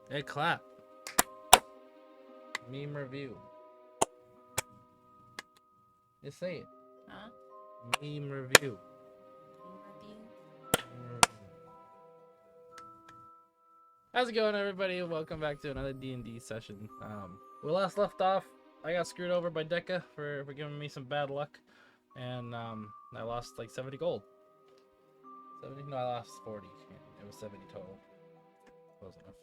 Hey, clap. Meme review. Just say it. Huh? Meme review. Review? How's it going, everybody? Welcome back to another D&D session. We last left off. I got screwed over by Deca for giving me some bad luck, and I lost like 70 gold. 70? No, I lost 40. It was 70 total. Close enough.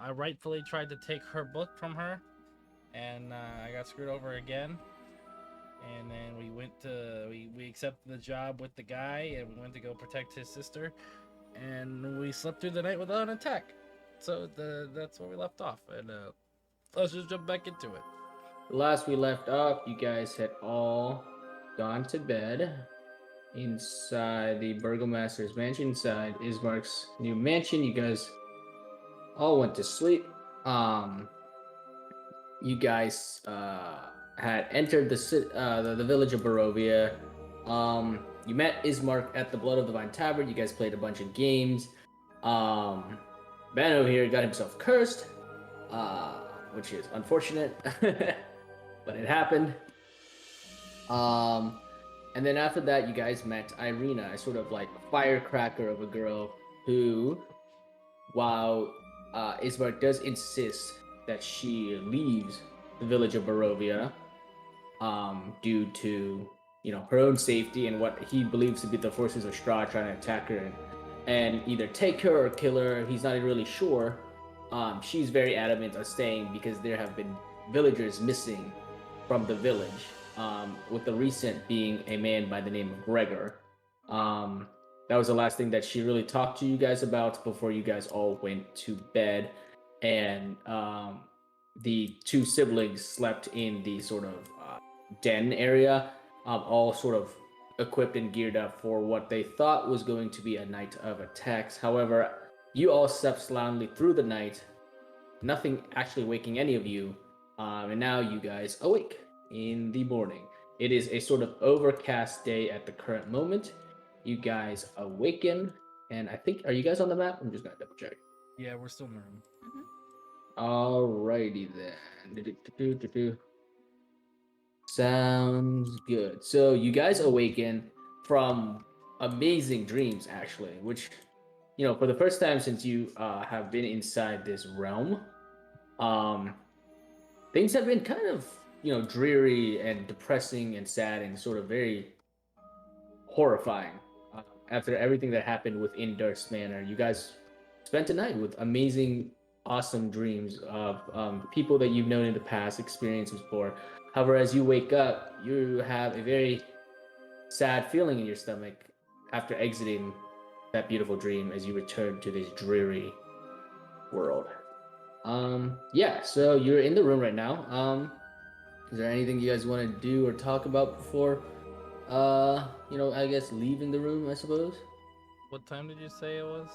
I rightfully tried to take her book from her, and I got screwed over again. And then we accepted the job with the guy, and we went to go protect his sister, and we slept through the night without an attack. So that's where we left off, and let's just jump back into it. Last we left off, you guys had all gone to bed inside the Burgomaster's mansion, inside Ismark's new mansion. You guys all went to sleep. You guys had entered the village of Barovia. You met Ismark at the Blood of the Vine Tavern. You guys played a bunch of games. Ben over here got himself cursed, which is unfortunate, but it happened. And then after that, you guys met Irina, a sort of like firecracker of a girl who, while Ismark does insist that she leaves the village of Barovia, due to her own safety and what he believes to be the forces of Strahd trying to attack her and either take her or kill her. He's not really sure. She's very adamant on staying because there have been villagers missing from the village. With the recent being a man by the name of Gregor. That was the last thing that she really talked to you guys about before you guys all went to bed. And the two siblings slept in the sort of den area, all sort of equipped and geared up for what they thought was going to be a night of attacks. However, you all slept soundly through the night, nothing actually waking any of you, and now you guys awake in the morning. It is a sort of overcast day at the current moment. You guys awaken, and I think, are you guys on the map? I'm just gonna double check. Yeah, we're still in the room. Alrighty then. Sounds good. So you guys awaken from amazing dreams, actually, which, for the first time since you have been inside this realm, um, things have been kind of, dreary and depressing and sad and sort of very horrifying. After everything that happened within Durst Manor, you guys spent a night with amazing, awesome dreams of people that you've known in the past, experiences before. However, as you wake up, you have a very sad feeling in your stomach after exiting that beautiful dream as you return to this dreary world. Yeah, so you're in the room right now. Is there anything you guys want to do or talk about before I guess leaving the room, I suppose? What time did you say it was?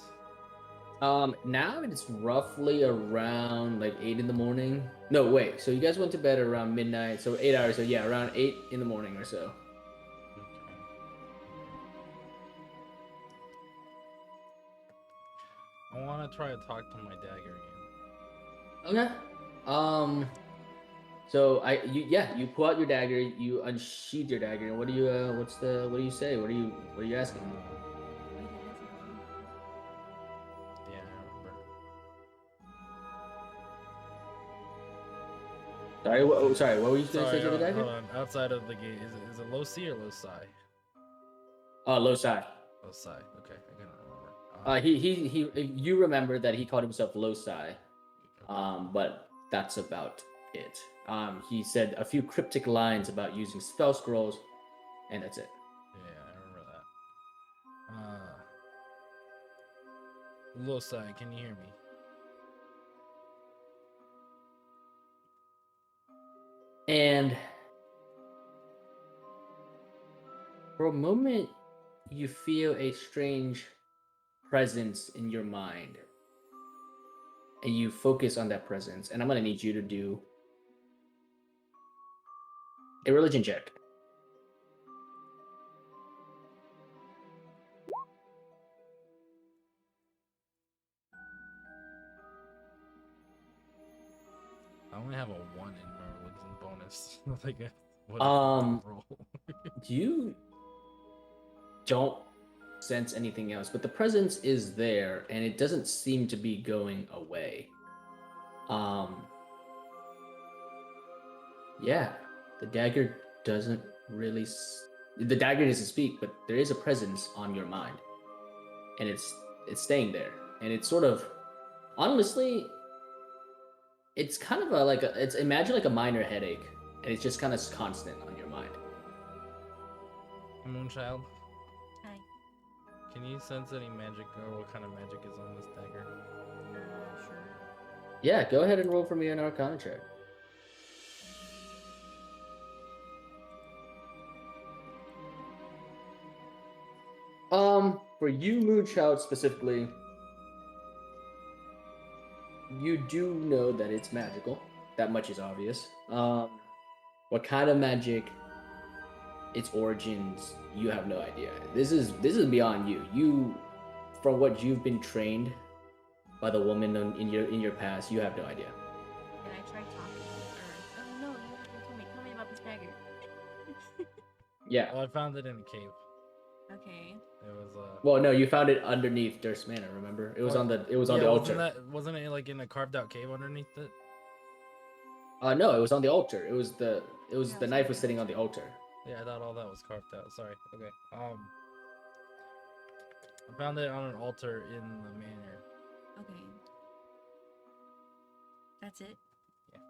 Now it's roughly around like 8 in the morning. No, wait. So you guys went to bed around midnight, so 8 hours. So yeah, around 8 in the morning or so. I want to try to talk to my dagger again. Okay. Um. So you pull out your dagger, you unsheath your dagger, and what do you what do you say? What are you asking? Yeah, I remember. Sorry, sorry. What were you going to say Sorry, to the dagger? hold on. Outside of the gate, is it low C or low psi? Oh, low side. Low psi. Okay, I couldn't remember. You remember that he called himself Losai, Okay. but that's about it. He said a few cryptic lines about using spell scrolls, and that's it. Yeah, I remember that. Low psi, can you hear me? And for a moment, you feel a strange presence in your mind, and you focus on that presence. And I'm gonna need you to do a religion check. only have a 1 in my religion bonus. Like, what roll? You don't sense anything else, but the presence is there, and it doesn't seem to be going away. Yeah, the dagger doesn't really. The dagger doesn't speak, but there is a presence on your mind, and it's staying there, and it's sort of, honestly, it's kind of it's imagine like a minor headache, and it's just kind of constant on your mind. Moonchild, Hi. can you sense any magic, or what kind of magic is on this dagger? Sure. Yeah, go ahead and roll for me an Arcana check. For you, Moonchild specifically, you do know that it's magical. That much is obvious. What kind of magic? Its origins, you have no idea. This is beyond you. You, from what you've been trained by the woman in your past, you have no idea. Can I try talking? Or no, you have to tell me. Tell me about this dagger. Yeah. Well, I found it in a cave. Okay. It was Well, no, you found it underneath Durst Manor. Remember, it was on the altar. Wasn't it like in a carved out cave underneath it? No, it was on the altar. It was the Yeah, knife was sitting on the altar. Yeah, I thought all that was carved out. Sorry. Okay. I found it on an altar in the manor. Okay. That's it? Yeah.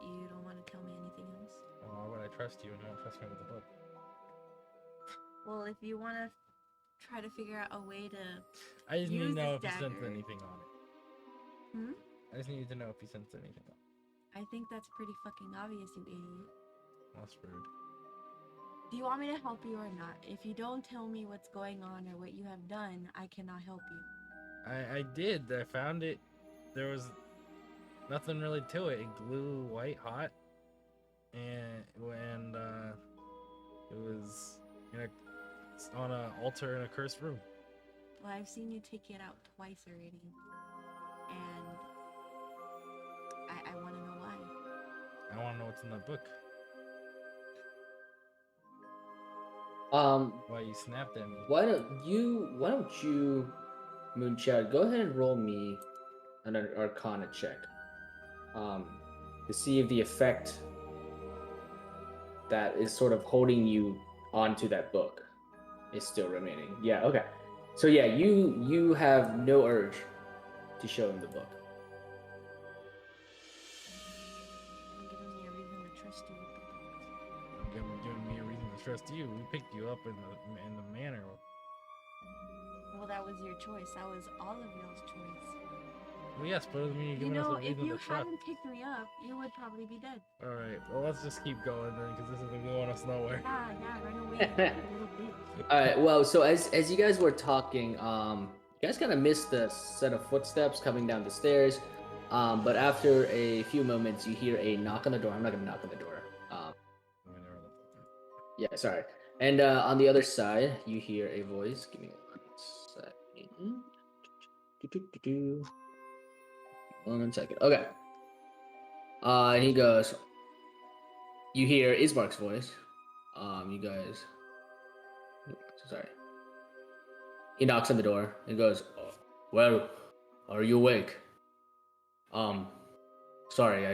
You don't want to tell me anything else? Well, why would I trust you and you don't trust me with the book? Well, if you want to try to figure out a way to I just need to use know this if you sensed dagger. anything on it. Hmm? I just needed to know if you sensed anything on it. I think that's pretty fucking obvious, you idiot. That's rude. Do you want me to help you or not? If you don't tell me what's going on or what you have done, I cannot help you. I did. I found it. There was nothing really to it. It glue white hot, and it was on an altar in a cursed room. Well, I've seen you take it out twice already. And I want to know why. I want to know what's in that book. Why you snapped at me? Why don't you, Moonchild, go ahead and roll me an Arcana check, to see if the effect that is sort of holding you onto that book is still remaining. Yeah. Okay. So yeah, you have no urge to show him the book. I'm giving me a reason to trust you with the books. Giving me a reason to trust you. We picked you up in the manor. Well, that was your choice. That was all of y'all's choice. Well, yes, but it doesn't mean you're You giving us know, a if reason you to trust. hadn't picked me up, you would probably be dead. All right. Well, let's just keep going then, because this isn't going us nowhere. Yeah, run away, you little bitch. All right. Well, so as you guys were talking, you guys kind of missed the set of footsteps coming down the stairs. But after a few moments, you hear a knock on the door. I'm not gonna knock on the door. Yeah, sorry. And on the other side, you hear a voice. Give me 1 second. 1 second. Okay. And he goes. You hear Ismark's voice. You guys. Sorry. He knocks on the door and goes, "Well, are you awake? Sorry,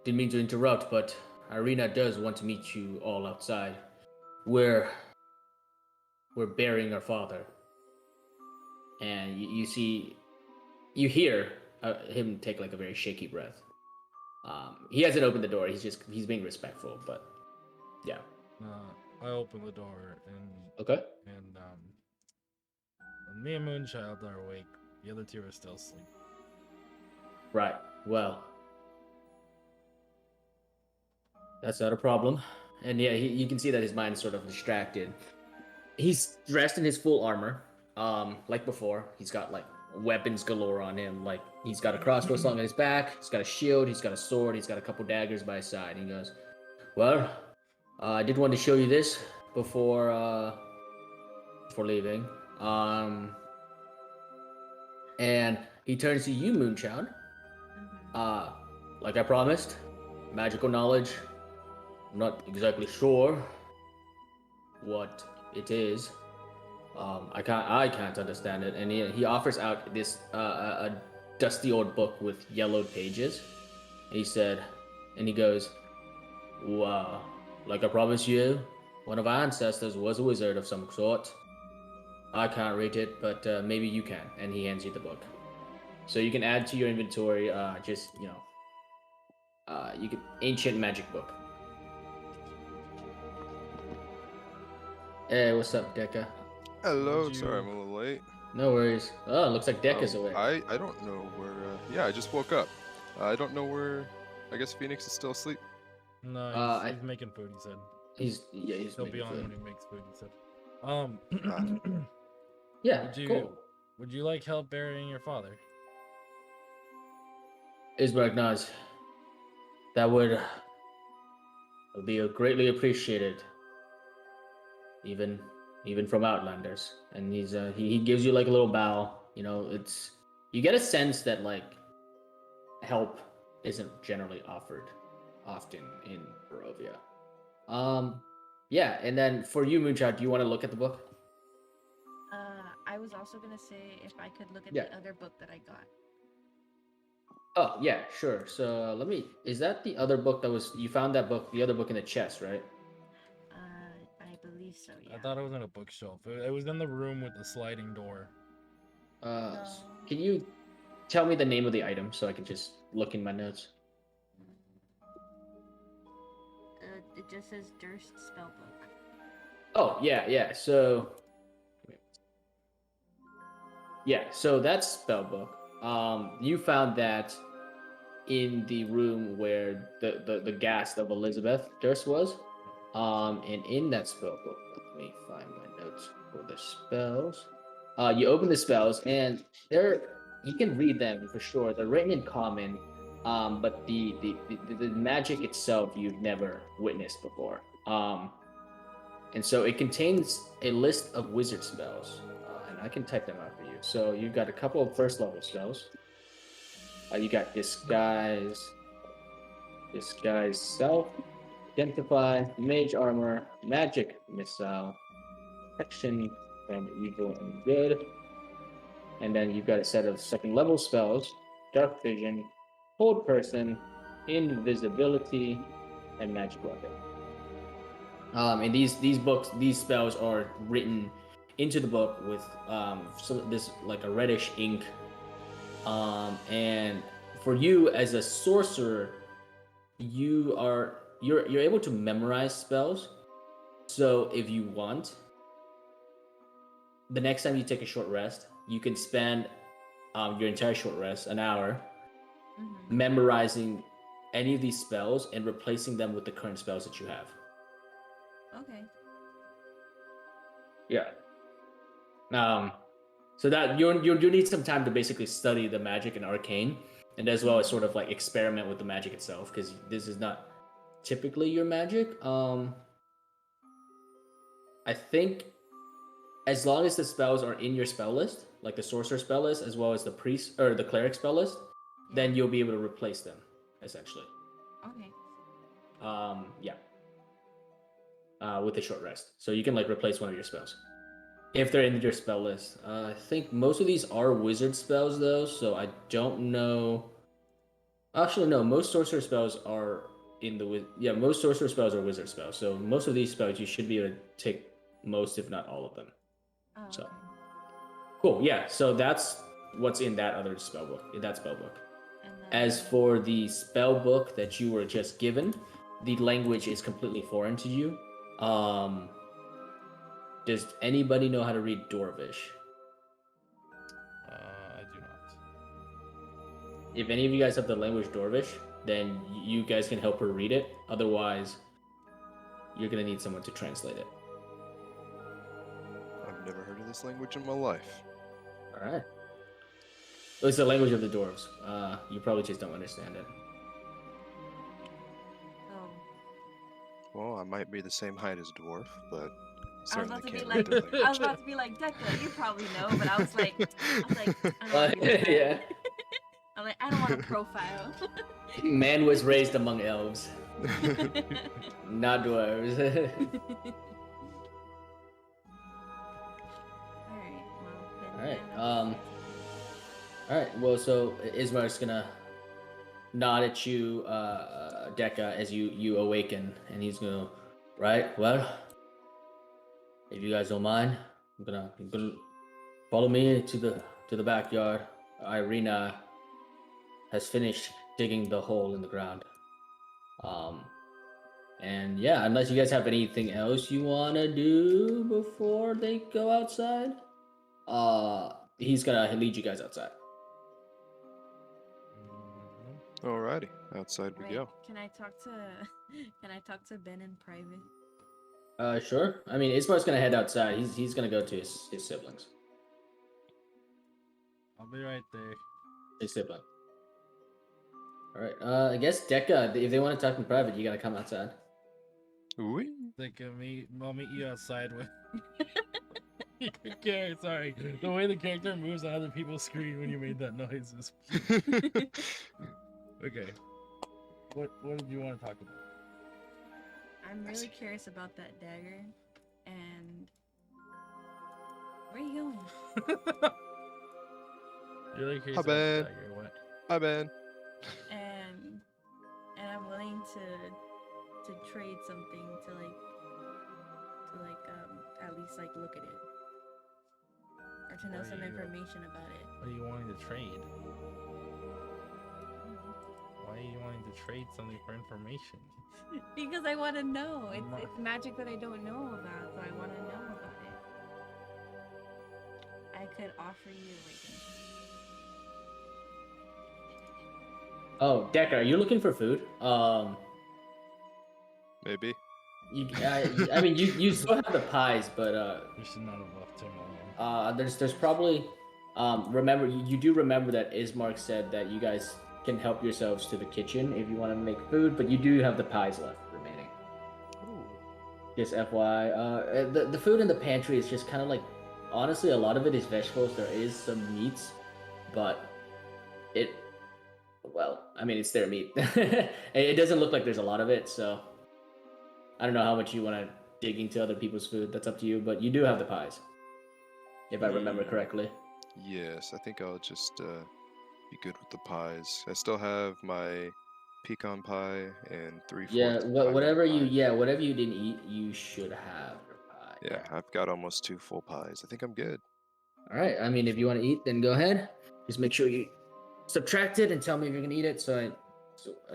didn't mean to interrupt, but Irina does want to meet you all outside. We're burying our father." And you hear him take like a very shaky breath. He hasn't opened the door. He's being respectful, but yeah. I open the door and Okay. And me and Moonchild are awake. The other two are still asleep. Right. Well, that's not a problem. And yeah, you can see that his mind's sort of distracted. He's dressed in his full armor, like before. He's got like weapons galore on him. Like he's got a crossbow slung on his back. He's got a shield. He's got a sword. He's got a couple daggers by his side. He goes, "Well, I did want to show you this before leaving." And he turns to you, Moonchild. like I promised, magical knowledge. I'm not exactly sure what it is. I can't understand it. And he offers out this a dusty old book with yellowed pages. And he said, and he goes, "Wow, like I promised you, one of our ancestors was a wizard of some sort. I can't read it, but maybe you can." And he hands you the book. So you can add to your inventory. You can ancient magic book. Hey, what's up, Deca? Hello, Would sorry you- I'm a little late. No worries. Oh, looks like Deca's awake. I don't know where. Yeah, I just woke up. I don't know where. I guess Phoenix is still asleep. No, I- he's making food. He said He's he'll be making on food. when he makes food. He said. Yeah, Would you cool. would you like help burying your father? Isberg nods. That would be greatly appreciated. Even from Outlanders. And he gives you like a little bow. You know, it's you get a sense that like help isn't generally offered often in Barovia. Yeah, and then for you, Moonchild, do you want to look at the book? I was also gonna say if I could look at Yeah. the other book that I got. Oh yeah, sure. So let me. Is that the other book that was you found that book? The other book in the chest, right? I believe so. Yeah. I thought it was in a bookshelf. It was in the room with the sliding door. No. Can you tell me the name of the item so I can just look in my notes? It just says Durst Spellbook. Oh yeah. So yeah, so that's spellbook. You found that in the room where the ghast of Elizabeth Durst was. And in that spellbook, let me find my notes for the spells. You open the spells, and they're you can read them for sure. They're written in common, but the magic itself you've never witnessed before. And so it contains a list of wizard spells, and I can type them out for you. So you've got a couple of first level spells. You got disguise self, identify, mage armor, magic missile, protection from evil and good. And then you've got a set of second level spells, dark vision, hold person, invisibility, and magic weapon. And these spells are written into the book with this like a reddish ink. And for you as a sorcerer, you're able to memorize spells. So if you want, the next time you take a short rest, you can spend your entire short rest, an hour, memorizing any of these spells and replacing them with the current spells that you have. Okay. Yeah. So that you need some time to basically study the magic and arcane, and as well as sort of like experiment with the magic itself, because this is not typically your magic. I think as long as the spells are in your spell list, like the sorcerer spell list, as well as the priest or the cleric spell list, then you'll be able to replace them, essentially. Okay. With a short rest, so you can like replace one of your spells if they're in your spell list. I think most of these are wizard spells though, so I don't know. Actually, no. Most sorcerer spells are in the most sorcerer spells are wizard spells. So most of these spells you should be able to take most, if not all of them. Oh, So okay. cool. Yeah. So that's what's in that other spell book. In that spell book. And then, As for the spell book that you were just given, the language is completely foreign to you. Does anybody know how to read Dwarvish? I do not. If any of you guys have the language Dwarvish, then you guys can help her read it. Otherwise, you're gonna need someone to translate it. I've never heard of this language in my life. All right. It's the language of the dwarves. You probably just don't understand it. oh, Well, I might be the same height as dwarf, but I was certainly about to be can't like, read the language. I was about to be like, Deca, you probably know, but I was like, I don't know if you know. Yeah. I'm like, I don't want a profile. Man was raised among elves, not dwarves. Alright, well, then All right. yeah, All right. Well, so Ismar's gonna nod at you, Decca, as you awaken, and he's gonna. Right. Well, if you guys don't mind, I'm gonna follow me to the backyard. Irina has finished digging the hole in the ground. Um, and yeah, unless you guys have anything else you wanna do before they go outside, he's gonna lead you guys outside. Alrighty, outside we Wait, go. can I talk to can I talk to Ben in private? Sure. I mean, Ismar's gonna head outside. He's gonna go to his siblings. I'll be right there. His sibling. All right. I guess Decca, if they want to talk in private, you gotta come outside. Ooh. Think of me. I'll meet you outside with. Sorry. The way the character moves on other people's screen when you made that noise is. Okay. What did you want to talk about? I'm really curious about that dagger, and where are you going? You're really curious Hi, about Ben. the dagger, what? Hi, Ben. And I'm willing to trade something to at least like look at it or to know What are some you- information about it. What are you wanting to trade? Why are you wanting to trade something for information? Because I want to know. Ma- It's magic that I don't know about, so I want to know about it. I could offer you like. Oh, Decca, are you looking for food? Maybe. I mean, you still have the pies, but We should not have left him alone. there's probably remember you do remember that Ismark said that you guys can help yourselves to the kitchen if you want to make food, but you do have the pies left remaining. Ooh. Just FYI, the food in the pantry is just kind of like, honestly, a lot of it is vegetables. There is some meats, but well, I mean, it's their meat. It doesn't look like there's a lot of it, so I don't know how much you want to dig into other people's food. That's up to you, but you do have the pies, if I remember correctly. Yes, I think I'll just be good with the pies. I still have my pecan pie and 3/4 Yeah, pineapple whatever pie. whatever you didn't eat, you should have your pie. Yeah, I've got almost 2 full pies. I think I'm good. All right. I mean, if you want to eat, then go ahead. Just make sure you subtract it and tell me if you're gonna eat it,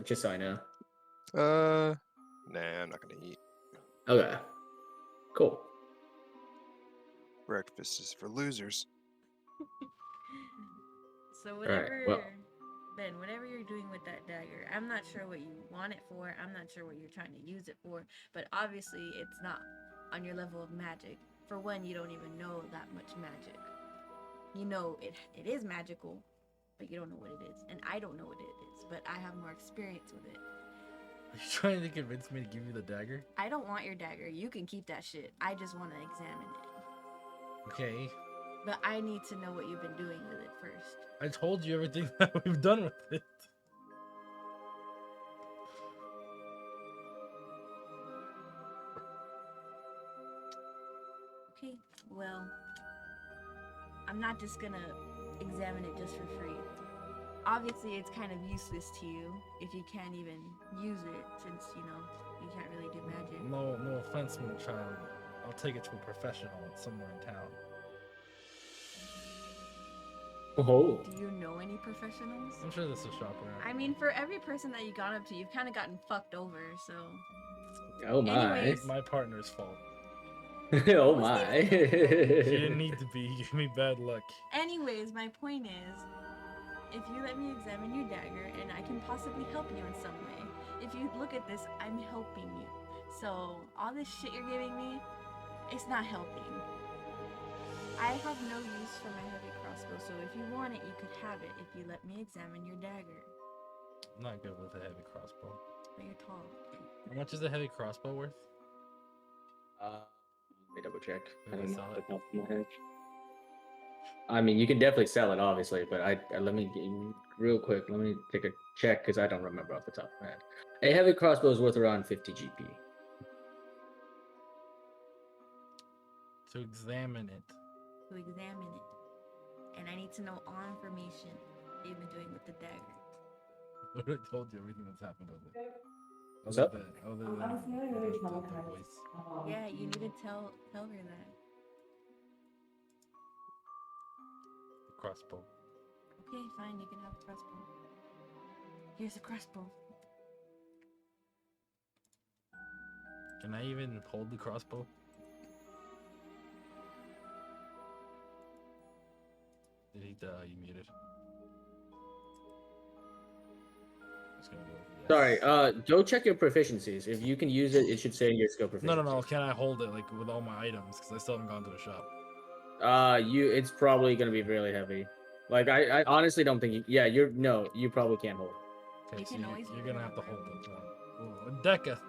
just so I know. Nah, I'm not gonna eat. Okay. Cool. Breakfast is for losers. So right, whatever, well- Ben, whatever you're doing with that dagger, I'm not sure what you want it for. I'm not sure what you're trying to use it for. But obviously, it's not on your level of magic. For one, you don't even know that much magic. You know it is magical, but you don't know what it is, and I don't know what it is. But I have more experience with it. Are you trying to convince me to give you the dagger? I don't want your dagger. You can keep that shit. I just want to examine it. Okay. But I need to know what you've been doing with it first. I told you everything that we've done with it. Okay, well, I'm not just gonna examine it just for free. Obviously, it's kind of useless to you if you can't even use it, since, you know, you can't really do magic. No offense, my child. I'll take it to a professional somewhere in town. Oh. Do you know any professionals? I'm sure there's a shop around. I mean, for every person that you got up to, you've kind of gotten fucked over, so... Oh my. Anyways. My partner's fault. Oh Wasn't my. She didn't need to be. Give me bad luck. Anyways, my point is, if you let me examine your dagger, and I can possibly help you in some way, if you look at this, I'm helping you. So, all this shit you're giving me, it's not helping. I have no use for my heavy crossbow, so if you want it, you could have it if you let me examine your dagger. I'm not good with a heavy crossbow. But you're tall. How much is a heavy crossbow worth? Let me double check. Did I sell it? off the top of my head. I mean, you can definitely sell it, obviously, but let me real quick. Let me take a check because I don't remember off the top of my head. A heavy crossbow is worth around 50 GP. To examine it. To examine it. And I need to know all information that you've been doing with the dagger. I already told you everything that's happened with it. What's up? Other than the voice. Yeah, you need to tell her that. The crossbow. Okay, fine, you can have a crossbow. Here's a crossbow. Can I even hold the crossbow? Did he you muted? Just gonna go with yes. Sorry, go check your proficiencies. If you can use it, it should say your skill proficiency. No. Can I hold it like with all my items? Because I still haven't gone to the shop. It's probably gonna be really heavy. Like I honestly don't think you probably can't hold it. Okay, You so can always you're hold gonna it have to on hold round. it. Decca.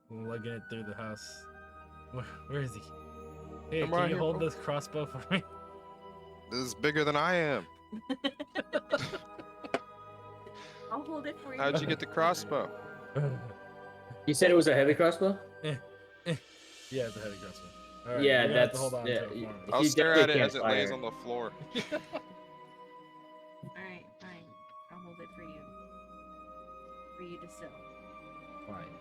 Lugging it through the house. Where is he? Hey, I'm can right you here, hold bro. this crossbow for me? This is bigger than I am. I'll hold it for you. How'd you get the crossbow? You said it was a heavy crossbow? Yeah, it's a heavy crossbow. All right, Yeah, you're gonna have to that's hold on yeah. to it for me. I'll You stare definitely at it can't as it fire lays it. on the floor. Alright, fine. I'll hold it for you. For you to sell. Fine.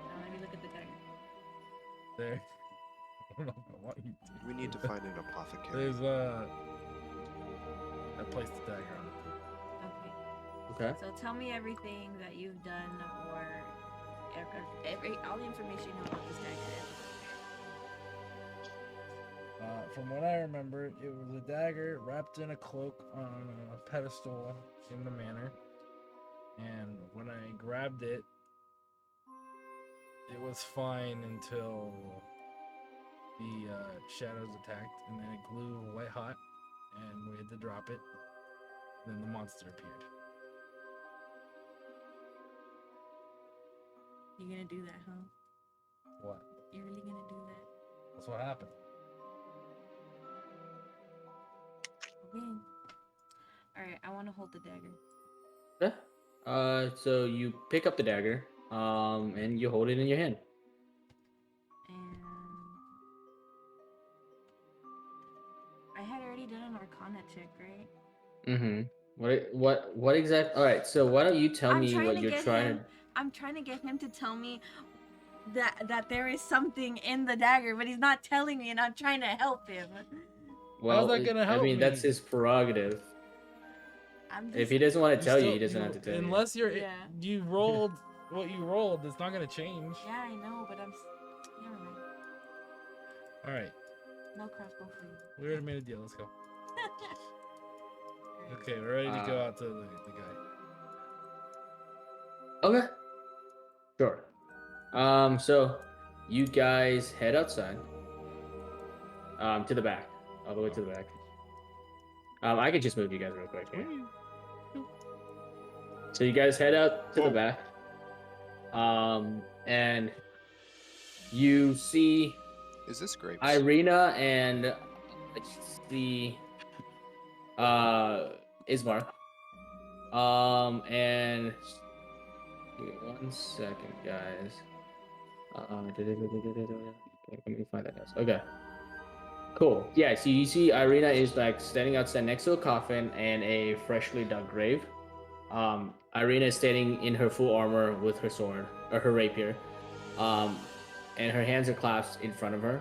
Now let me look at the dagger. There. I don't know if I want you to. We need to find an apothecary. There's I placed the dagger on it. Okay. Okay. So tell me everything that you've done or all the information you know about this dagger. From what I remember, it was a dagger wrapped in a cloak on a pedestal in the manor. And when I grabbed it, it was fine until the shadows attacked, and then it glue white hot, and we had to drop it. Then the monster appeared. You're gonna do that, huh? What? You're really gonna do that? That's what happened. Okay. Alright, I wanna hold the dagger. Yeah. So you pick up the dagger, and you hold it in your hand. And I had already done an arcana check, right? Mm-hmm. What exact? All right. So why don't you tell I'm me trying what to you're get trying him. I'm trying to get him to tell me that there is something in the dagger, but he's not telling me, and I'm trying to help him. Well, that gonna I help mean, that's me? his prerogative. I'm just. If he doesn't want to You tell you, still, he doesn't have to tell you. unless Yeah. you rolled what you rolled, it's not gonna change. Yeah, I know, but never mind. All right, No crossbow for you. we already made a deal. Let's go. Alright. Okay, we're ready to go out to the guy. Okay. Sure. So you guys head outside. To the back, all the way to the back. I can just move you guys real quick here. So you guys head out to the back. And you see Is this grapes? Irina and the Ismar. And give me 1 second, guys. Okay, let me find that. Okay. Cool. Yeah, so you see Irina is like standing outside next to a coffin and a freshly dug grave. Irina is standing in her full armor with her sword, or her rapier. And her hands are clasped in front of her.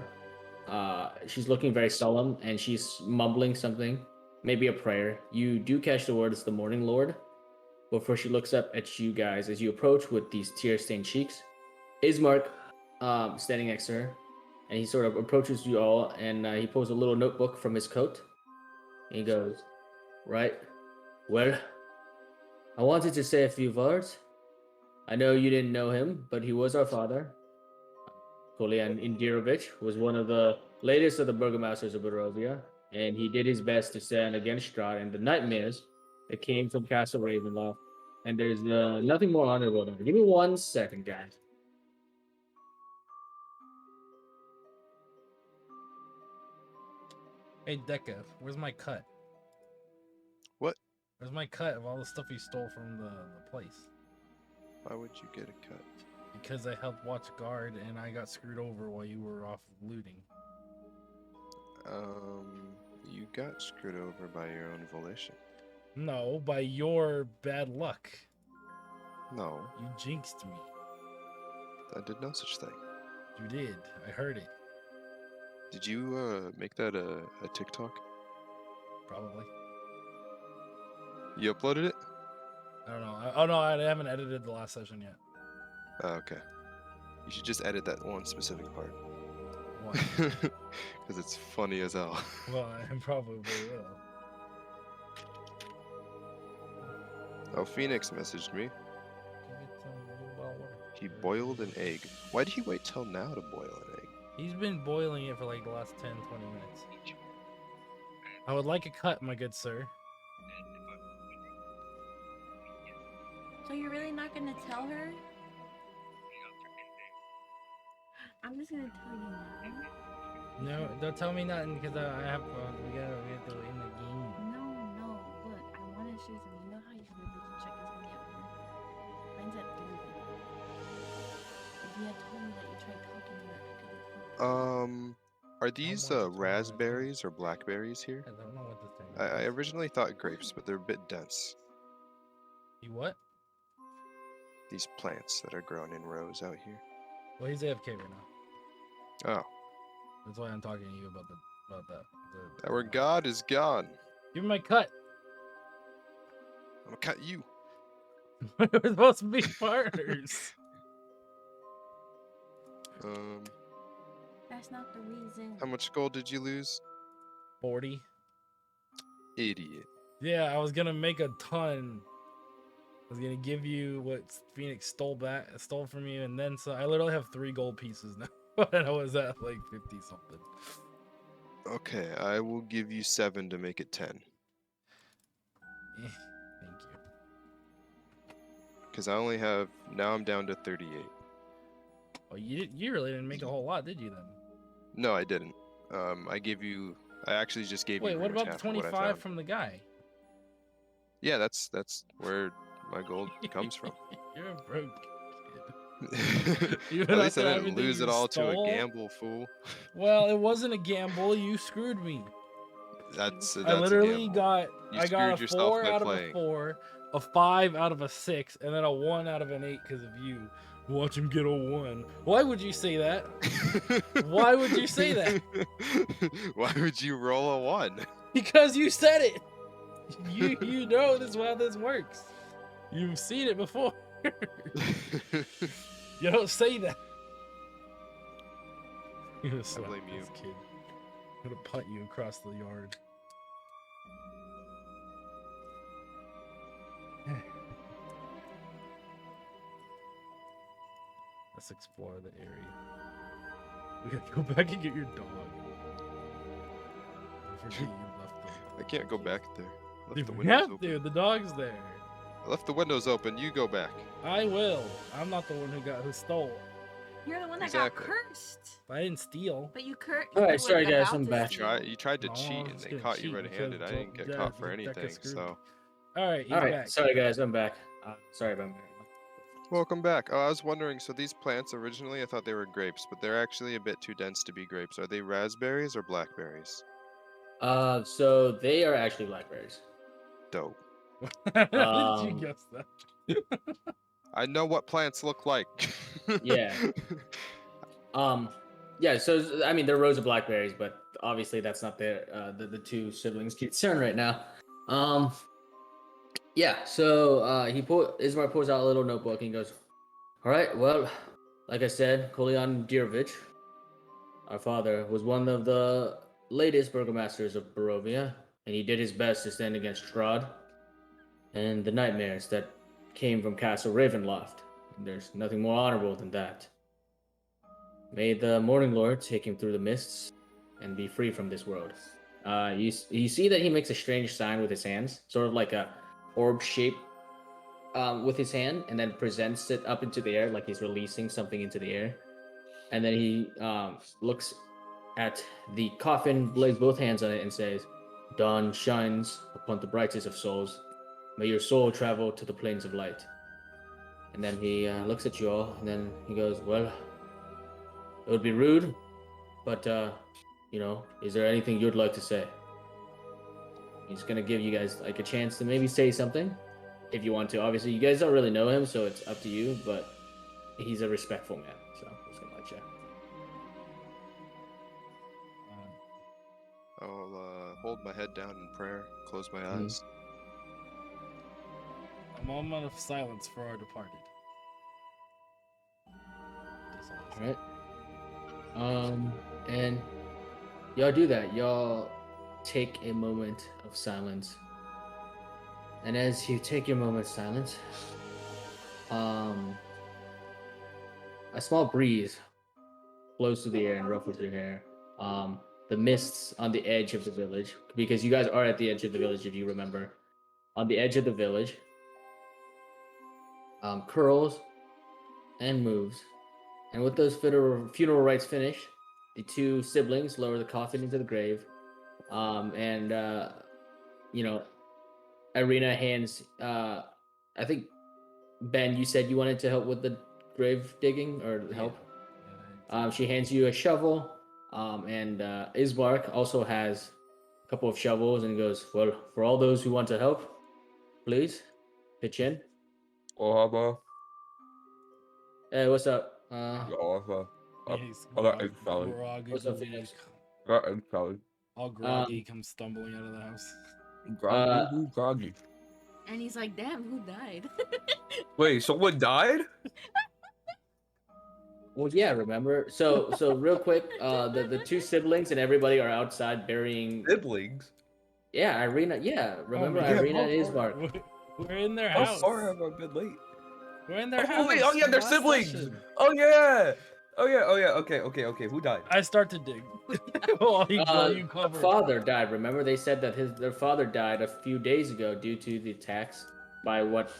She's looking very solemn and she's mumbling something, maybe a prayer. You do catch the words, "The Morning Lord," before she looks up at you guys as you approach with these tear-stained cheeks. Ismark, standing next to her, and he sort of approaches you all, and he pulls a little notebook from his coat. And he goes, "Right, well, I wanted to say a few words. I know you didn't know him, but he was our father. Kolian Indirovich was one of the latest of the burgomasters of Barovia, and he did his best to stand against Strahd and the nightmares that came from Castle Ravenloft. And there's nothing more honorable than it. Give me 1 second, guys." Hey, Deca, where's my cut? What? Where's my cut of all the stuff you stole from the place? Why would you get a cut? Because I helped watch guard and I got screwed over while you were off looting. You got screwed over by your own volition. No, by your bad luck. No, You jinxed me. I did no such thing. You did. I heard it. Did you make that a TikTok? Probably. You uploaded it? I don't know. Oh no, I haven't edited the last session yet. Oh, okay. You should just edit that one specific part. What? Because it's funny as hell. Well, I probably will. Oh, Phoenix messaged me. He boiled an egg. Why did he wait till now to boil an egg? He's been boiling it for like the last 10, 20 minutes. I would like a cut, my good sir. So you're really not gonna tell her? I'm just gonna tell you now. No, don't tell me nothing because I have we gotta do it in the game. No. Look, I want to share something. You know how your religion check is gonna be at 1? Mine's at 3. If you had told me that you tried talking to her, I could have. Are these raspberries or blackberries here? I don't know what this thing I is. originally thought grapes, but they're a bit dense. You what? These plants that are grown in rows out here. Well, he's AFK right now. Oh, That's why I'm talking to you about that. our god is gone. Give me my cut. I'm gonna cut you. We're supposed to be partners. That's not the reason. How much gold did you lose? 40. Idiot. Yeah, I was gonna make a ton. I was gonna give you what Phoenix stole from you, and then so I literally have 3 gold pieces now. And I was at like 50 something. Okay, I will give you 7 to make it 10. Thank you. Because I only have, now I'm down to 38. Oh, you really didn't make a whole lot, did you then? No, I didn't. I actually just gave you Wait, what pretty much about the half of what I 25 found. from the guy? Yeah, that's where my gold comes from. You're a broke At kid. least I didn't lose it all to a gamble, fool. Well, it wasn't a gamble. You screwed me. That's I literally a gamble. got You I got screwed a yourself 4 by out playing. of a 4, a 5 out of a 6, and then a 1 out of an 8 because of you. Watch him get a 1. Why would you say that? Why would you say that? Why would you roll a 1? Because you said it. You know this how this works. You've seen it before. You don't say that. I'm gonna slap blame you. this kid. I'm gonna punt you across the yard. Let's explore the area. We gotta go back and get your dog. I forget you left I can't go back there. I left the We windows have open. to. The dog's there. I left the windows open. You go back. I will. I'm not the one who stole. You're the one that Exactly. got cursed. I didn't steal. But you cursed. Alright, sorry, guys, I'm back. You tried to No, cheat, I'm and just they gonna caught you cheat red-handed. I because didn't get yeah, caught for the deck is anything. screwed. So, All right, he's All right, back. sorry guys, I'm back. Sorry about that. welcome back. Oh, I was wondering. So these plants originally, I thought they were grapes, but they're actually a bit too dense to be grapes. Are they raspberries or blackberries? So they are actually blackberries. Dope. How did you guess that? I know what plants look like. Yeah. Yeah. So I mean, they're rows of blackberries, but obviously that's not the 2 siblings' concern right now. Yeah. So Ismar pulls out a little notebook and goes, "All right. Well, like I said, Kolyan Dirovich, our father, was one of the latest burgomasters of Barovia, and he did his best to stand against Strahd and the nightmares that came from Castle Ravenloft. And there's nothing more honorable than that. May the Morning Lord take him through the mists and be free from this world." You see that he makes a strange sign with his hands, sort of like a orb shape with his hand, and then presents it up into the air like he's releasing something into the air. And then he looks at the coffin, lays both hands on it, and says, "Dawn shines upon the brightest of souls. May your soul travel to the plains of light." And then he looks at you all, and then he goes, "Well, it would be rude, but is there anything you'd like to say?" He's gonna give you guys like a chance to maybe say something, if you want to. Obviously, you guys don't really know him, so it's up to you. But he's a respectful man, so I'm just gonna let you. I'll hold my head down in prayer, close my Mhm. eyes. A moment of silence for our departed. That's all I say. All right. And y'all do that. Y'all take a moment of silence. And as you take your moment of silence, a small breeze blows through the air and ruffles your hair. The mists on the edge of the village, because you guys are at the edge of the village, if you remember, on the edge of the village, curls and moves. And with those funeral rites finished, the two siblings lower the coffin into the grave. And Irina hands. I think Ben, you said you wanted to help with the grave digging or help. She hands you a shovel. And Isbark also has a couple of shovels and goes, "Well, for all those who want to help, please pitch in." Oha, Hey, what's up? oha. He's I got egg salad. groggy, What's up, Phoenix? I got egg salad. all groggy, comes stumbling out of the house. Groggy, who's groggy? And he's like, damn, who died? Wait, someone died? Well, yeah, remember. So real quick, the two siblings and everybody are outside burying. Siblings? Yeah, Irina. Yeah, remember yeah, Irina how and far- Ismark. We're in their How house. far have I been late? We're in their Oh, house. wait, oh yeah, they're last siblings! session. Oh yeah! Oh yeah, okay. Who died? I start to dig. while you The cover. father died. Remember, they said that their father died a few days ago due to the attacks by what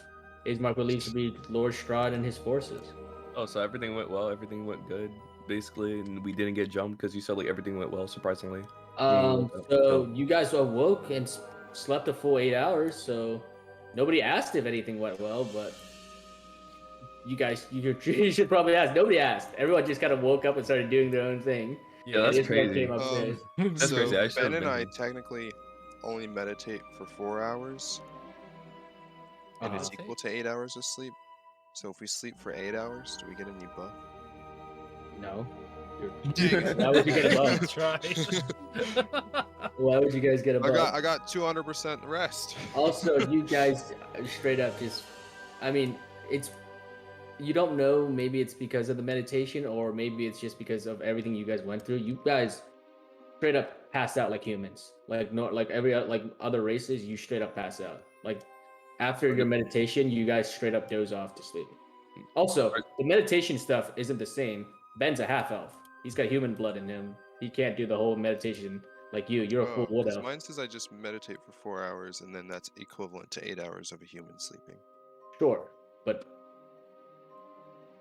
Ismark believes to be Lord Strahd and his forces. Oh, so everything went well, everything went good, basically, and we didn't get jumped because you said like everything went well, surprisingly. So you guys awoke and slept a full 8 hours. So nobody asked if anything went well, but you should probably ask. Nobody asked. Everyone just kind of woke up and started doing their own thing. Yeah, that's And Ismark crazy. Came upstairs. That's So crazy. I should've Ben and been I here. technically only meditate for 4 hours, and it's Uh-huh. equal to 8 hours of sleep. So if we sleep for 8 hours, do we get any buff? No. Dang it. Why would you get a buff? Try. Why would you guys get a buff? I got 200% rest. Also, you guys straight up just, I mean, it's, you don't know, maybe it's because of the meditation or maybe it's just because of everything you guys went through. You guys straight up passed out like humans. Like like other races, you straight up pass out. Like after your meditation, you guys straight up doze off to sleep. Also, the meditation stuff isn't the same. Ben's a half elf. He's got human blood in him. He can't do the whole meditation like you. You're a full wood elf. Mine says I just meditate for 4 hours, and then that's equivalent to 8 hours of a human sleeping. Sure, but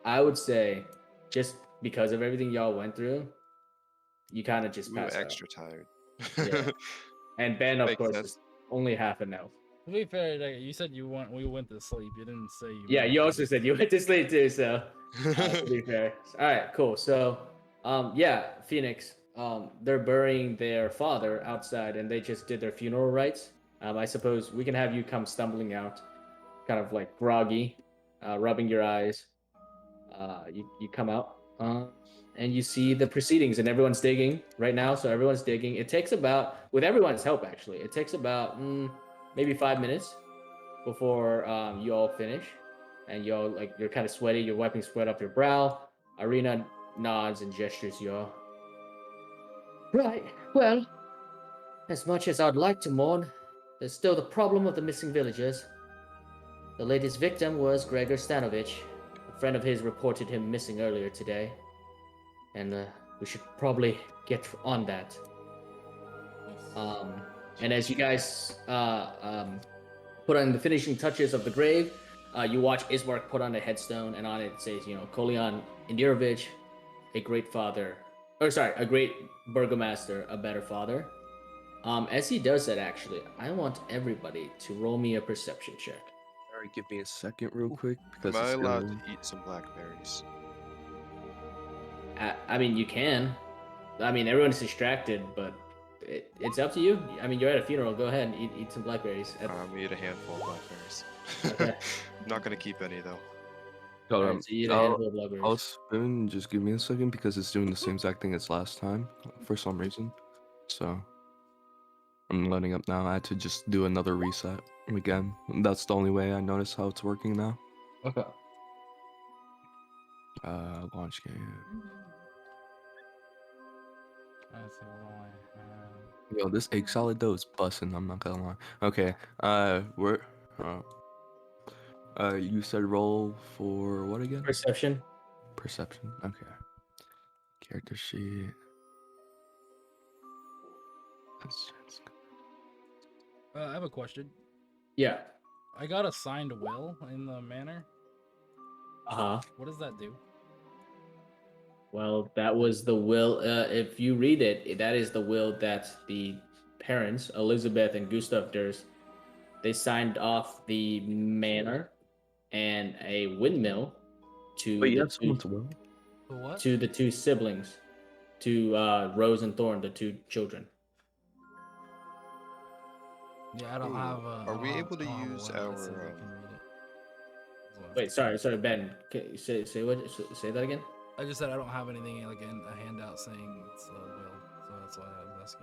I would say just because of everything y'all went through, you kind of just We were passed out. extra tired. Yeah. And Ben, of Makes course, sense. is only half an elf. To be fair, like, you said we went to sleep. You didn't say you. Yeah, you also said you went to sleep too, so to be fair. All right, cool. So, yeah, Phoenix, they're burying their father outside, and they just did their funeral rites. I suppose we can have you come stumbling out, kind of like groggy, rubbing your eyes. You come out, and you see the proceedings, and everyone's digging right now. So everyone's digging. It takes about, with everyone's help, actually, it takes about maybe 5 minutes before you all finish, and y'all you're kind of sweaty. You're wiping sweat off your brow. Irina nods and gestures y'all. Right. Well, as much as I'd like to mourn, there's still the problem of the missing villagers. The latest victim was Gregor Stanovich. A friend of his reported him missing earlier today, and we should probably get on that. And as you guys put on the finishing touches of the grave, you watch Ismark put on a headstone, and on it says, Kolian Indirovich, a great father or sorry, a great burgomaster, a better father. As he does that, actually, I want everybody to roll me a perception check. All right, give me a second, real quick, because Am I it's allowed gonna. to eat some blackberries? I mean, you can. I mean, everyone's distracted, but it's up to you. I mean, you're at a funeral. Go ahead and eat some blackberries. Eat a handful of blackberries. Okay. Not gonna keep any though. Hold Alright, on. so you eat a I'll handful of I'll blackberries. spin. Just give me a second because it's doing the same exact thing as last time for some reason. So I'm loading up now. I had to just do another reset again. That's the only way I notice how it's working now. Okay. Launch game. Let's see what I have. Yo, this egg salad though is bussin'. I'm not gonna lie. Okay. Where? You said roll for what again? Perception. Perception. Okay. Character sheet. I have a question. Yeah. I got a signed will in the manor. Uh huh. What does that do? Well, that was the will. If you read it, that is the will that the parents, Elizabeth and Gustav Durst, they signed off the manor and a windmill to Wait, you the have two someone's will? The what? to the two siblings, to Rose and Thorn, the two children. Yeah, I don't Ooh, have. are we able to I don't have use one that our, says I can read it. That's what I'm Wait, sorry, Ben. Can you say what? Say that again. I just said I don't have anything like in a handout saying it's a will, so that's why I was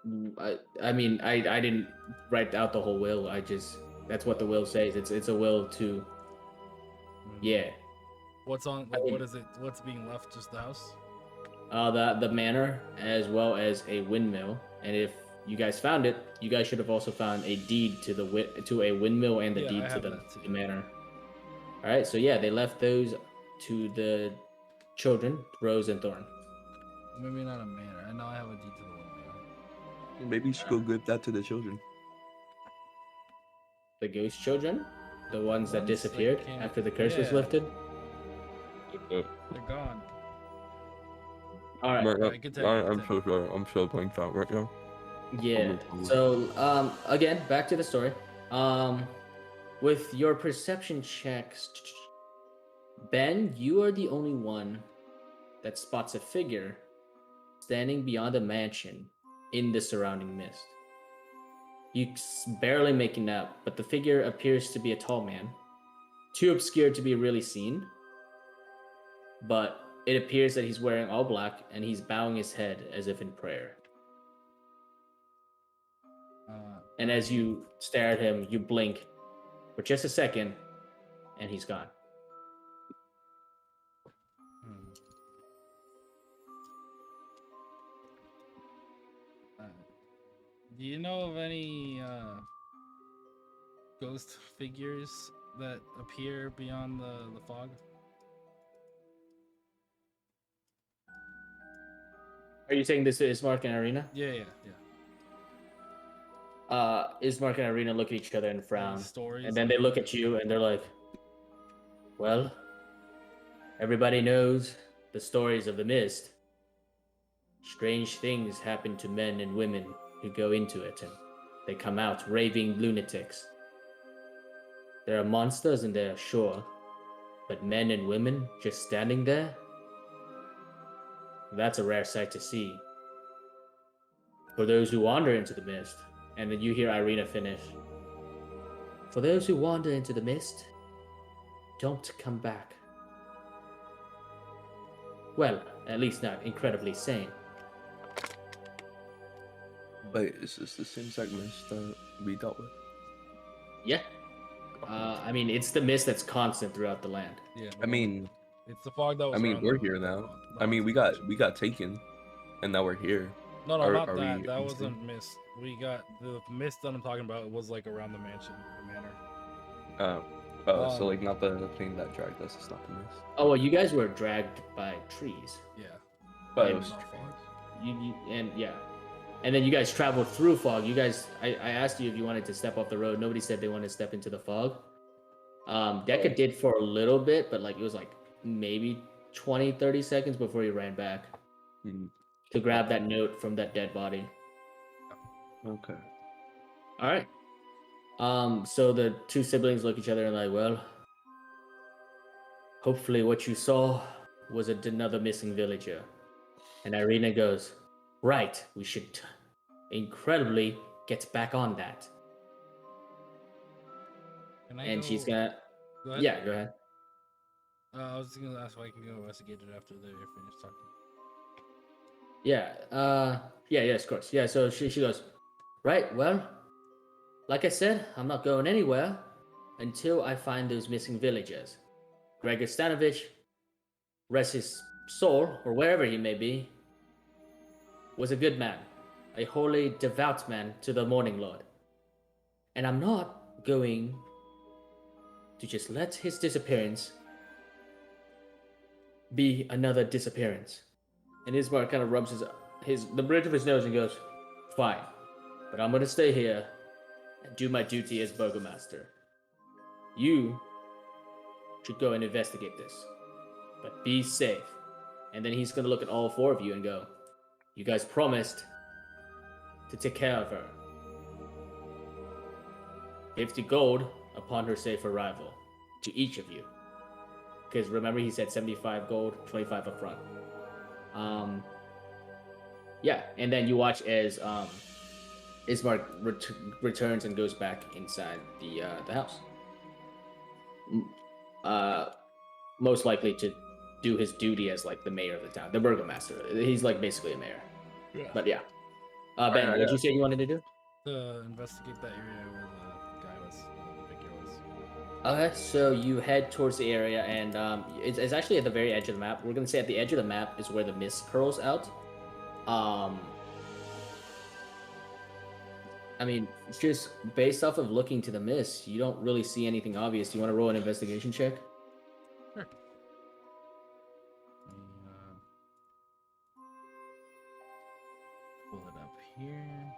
asking. I mean, I didn't write out the whole will. That's what the will says. It's a will to. Yeah. What's on? I Like, mean- what is it? What's being left? Just the house? The manor as well as a windmill, and if you guys found it, you guys should have also found a deed to to a windmill and the Yeah, I deed to have the, that too. the manor. All right, so yeah, they left those to the children, Rose and Thorn. Maybe not a manor. I know I have a deed to the windmill. Maybe you should go give that to the children. The ghost children, the ones that Ones that disappeared came- after the curse was yeah. lifted. They're gone. All right, Alright, continue, I'm continue. so sorry. I'm so blanked out right now. yeah. So again, back to the story. With your perception checks, Ben, you are the only one that spots a figure standing beyond a mansion in the surrounding mist. You barely making out, but the figure appears to be a tall man, too obscured to be really seen. But it appears that he's wearing all black and he's bowing his head as if in prayer. And as you stare at him, you blink for just a second, and he's gone. Do you know of any ghost figures that appear beyond the fog? Are you saying this is Ismark and Arena? Yeah. Ismark and Arena look at each other and frown. Stories And then like they look that? at you and they're like, well, everybody knows the stories of the mist. Strange things happen to men and women who go into it, and they come out raving lunatics. There are monsters in there, sure, but men and women just standing there? That's a rare sight to see. For those who wander into the mist, and then you hear Irina finish. For those who wander into the mist, don't come back. Well, at least not incredibly sane. Wait, is this the same exact mist that we dealt with? Yeah. I mean, it's the mist that's constant throughout the land. Yeah. I mean, it's the fog that was. around we're the- here now. the I mean, we haunted got taken, and now we're here. No, Are- not are that. we That insane? wasn't mist. We got the mist that I'm talking about. Was like around the mansion, the manor. So like not the thing that dragged us. It's not the mist. Oh, well, you guys were dragged by trees. Yeah. But it And was not fog. And then you guys traveled through fog. You guys, I asked you if you wanted to step off the road. Nobody said they wanted to step into the fog. Deca did for a little bit, but like it was like maybe 20, 30 seconds before he ran back Hmm. to grab that note from that dead body. Okay. All right. So the two siblings look at each other and like, well, hopefully what you saw was another missing villager. And Irina goes, right, we should incredibly get back on that. Can I And go? she's gonna, Go ahead. yeah, go ahead. I was gonna ask if I can go investigate it after they're finished talking. Yeah, yes, of course. Yeah, so she goes, right, well, like I said, I'm not going anywhere until I find those missing villagers. Gregor Stanovich, rest his soul, or wherever he may be, was a good man, a holy, devout man to the Morning Lord. And I'm not going to just let his disappearance be another disappearance. And Ismar kind of rubs the bridge of his nose and goes, fine, but I'm gonna stay here and do my duty as Burgomaster. You should go and investigate this, but be safe. And then he's gonna look at all four of you and go, you guys promised to take care of her. 50 gold upon her safe arrival to each of you. Because remember, he said 75 gold, 25 up front. Yeah, and then you watch as Ismark returns and goes back inside the house. Most likely to do his duty as like the mayor of the town, the burgomaster. He's like basically a mayor. Yeah. But yeah, Ben, what did you say you wanted to do? To investigate that area where the guy was, the figure was. Okay, so you head towards the area, and it's actually at the very edge of the map. We're gonna say at the edge of the map is where the mist curls out. I mean, just based off of looking to the mist, you don't really see anything obvious. Do you want to roll an investigation check? Sure. Pull it up here.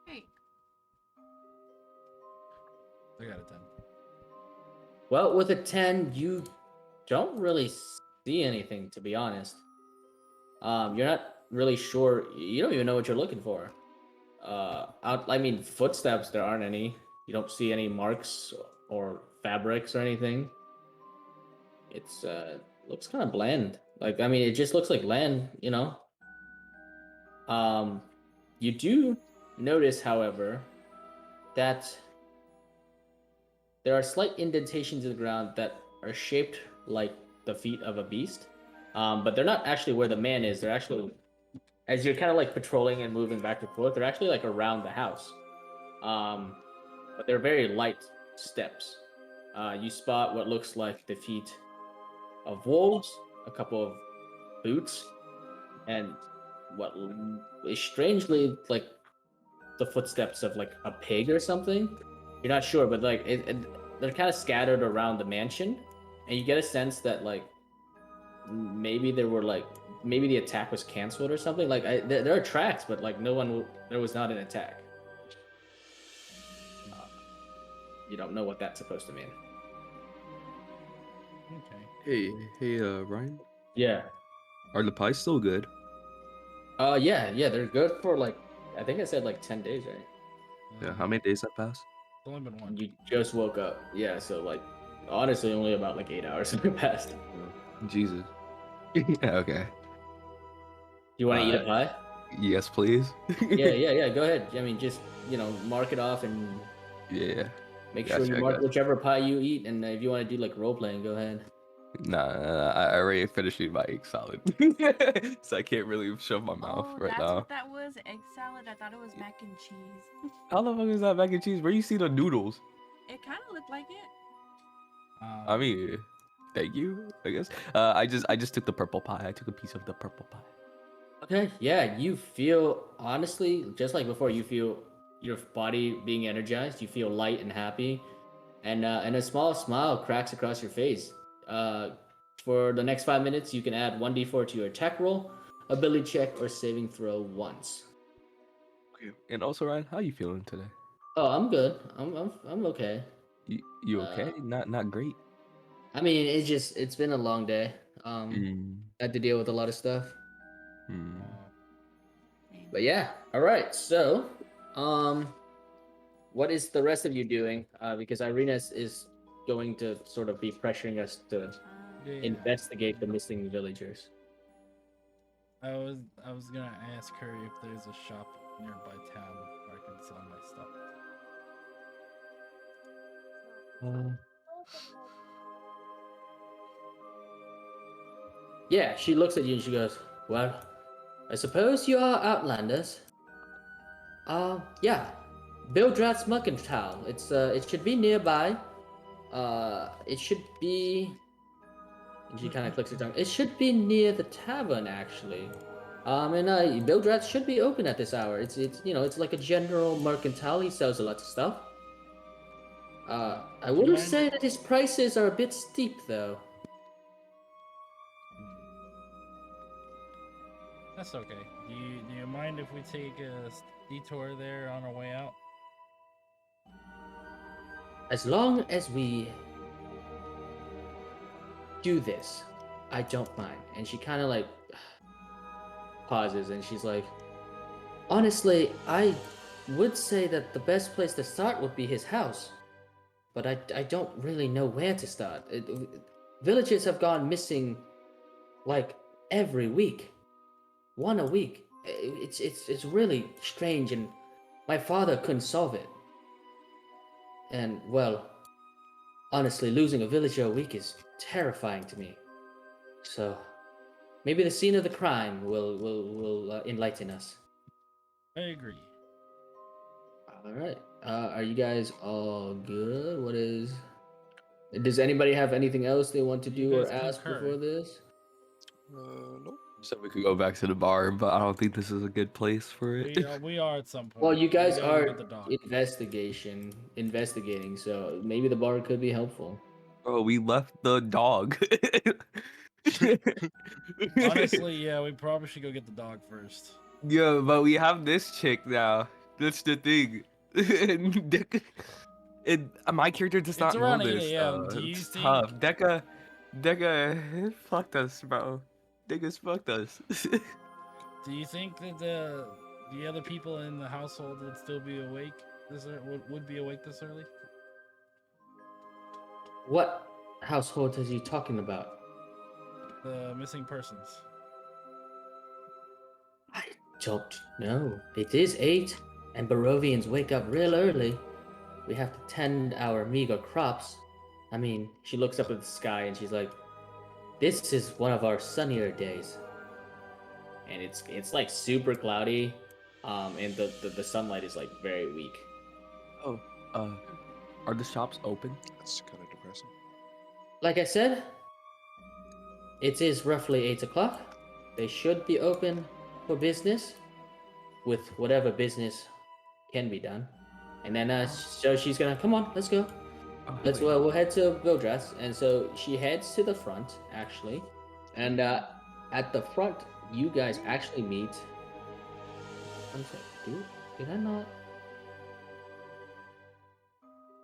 Hey, I got a 10. Well, with a 10, you don't really see anything, to be honest. You're not really sure. You don't even know what you're looking for. I mean, footsteps, there aren't any. You don't see any marks or fabrics or anything. It's looks kind of bland. Like, I mean, it just looks like land, you know. You do notice, however, that there are slight indentations in the ground that are shaped like the feet of a beast. But they're not actually where the man is. They're actually, as you're kind of like patrolling and moving back and forth, they're actually like around the house. But they're very light steps. You spot what looks like the feet of wolves, a couple of boots, and what is strangely like the footsteps of like a pig or something. You're not sure, but like they're kind of scattered around the mansion, and you get a sense that like maybe maybe the attack was canceled or something. Like there are tracks, but like there was not an attack. You don't know what that's supposed to mean. Okay. Hey, Ryan. Yeah. Are the pies still good? Yeah, they're good for like I think I said like 10 days, right? Yeah. How many days have passed? It's only been one. You just woke up. Yeah, so like honestly only about like 8 hours have passed. Jesus. Yeah. Okay. You want to eat a pie? Yes, please. Yeah. Go ahead. I mean, just mark it off and Yeah. make Gotcha, sure you mark gotcha. whichever pie you eat. And if you want to do like role playing, go ahead. Nah, I already finished eating my egg salad, so I can't really shove my mouth oh, right that's now. what that was? Egg salad? I thought it was mac and cheese. How the fuck is that mac and cheese? Where you see the noodles? It kind of looked like it. I mean, thank you, I guess. I just took the purple pie. I took a piece of the purple pie. Okay, yeah, you feel honestly just like before. You feel your body being energized. You feel light and happy, and a small smile cracks across your face. For the next 5 minutes, you can add 1d4 to your attack roll. ability check or saving throw once. Okay. And also, Ryan, how you feeling today? Oh, I'm good. I'm okay. You Uh, okay? Not great. I mean, it's been a long day. Mm, I had to deal with a lot of stuff. mm. Same. But yeah, all right. So, um, what is the rest of you doing? Because Irina is going to sort of be pressuring us to Yeah, yeah. investigate the missing villagers. I was gonna ask her if there's a shop nearby town where I can sell my stuff. Yeah, she looks at you and she goes, "Well, I suppose you are outlanders. Yeah, Bildrat's Mercantile. It should be nearby. It should be." And she kind of clicks her tongue. It should be near the tavern, actually. And Bildrat should be open at this hour. It's like a general mercantile. He sells a lot of stuff. I Do you will mind- say that his prices are a bit steep, though. That's okay. Do you mind if we take a detour there on our way out? As long as we do this, I don't mind. And she kind of like pauses and she's like, honestly, I would say that the best place to start would be his house. But I don't really know where to start. Villages have gone missing like every week. One a week. It's really strange, and my father couldn't solve it. And well, honestly, losing a villager a week is terrifying to me. So maybe the scene of the crime will enlighten us. I agree. All right. Are you guys all good? What is? Does anybody have anything else they want to You do or guys ask concur. before this? Nope. So we could go back to the bar, but I don't think this is a good place for it. We are at some point. Well, you guys We gotta go are get the dog. investigating, so maybe the bar could be helpful. Bro, we left the dog. Honestly, yeah, we probably should go get the dog first. Yeah, but we have this chick now. That's the thing. My character does It's not know around 8 this. a.m. Do you It's think- tough. Deca fucked us, bro. Niggas fucked us. Do you think that the other people in the household would still be awake would be awake this early? What household is he talking about? The missing persons. I don't know. It is 8, and Barovians wake up real early. We have to tend our meager crops. I mean, she looks up at the sky and she's like, "This is one of our sunnier days." And it's like super cloudy, and the sunlight is like very weak. Oh, are the shops open? That's kind of depressing. Like I said, it is roughly 8 o'clock. They should be open for business, with whatever business can be done. And then, so she's gonna come on. Let's go. Oh, Let's wait. we'll head to Bildras. And so she heads to the front actually, and at the front you guys actually meet. One sec. Did I not?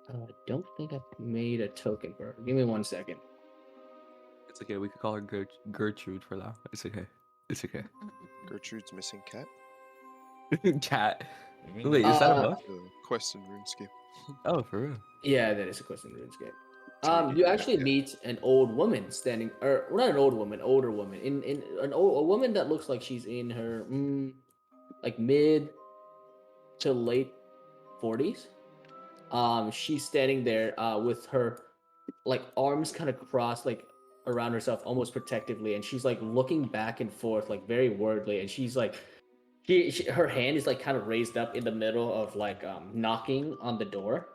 I don't think I made a token for her. Give me 1 second. It's okay. We could call her Gertrude for now. It's okay. It's okay. Gertrude's missing cat. Chat. Wait, is that a buff? The quest in RuneScape. Oh, for real. Yeah, that is a question in RuneScape. So You yeah, actually yeah. meet an old woman standing, or well, not an old woman, older woman, a woman that looks like she's in her like mid to late 40s. She's standing there with her like arms kind of crossed like around herself, almost protectively, and she's like looking back and forth, like very worriedly, and she's like, her hand is like kind of raised up in the middle of like knocking on the door.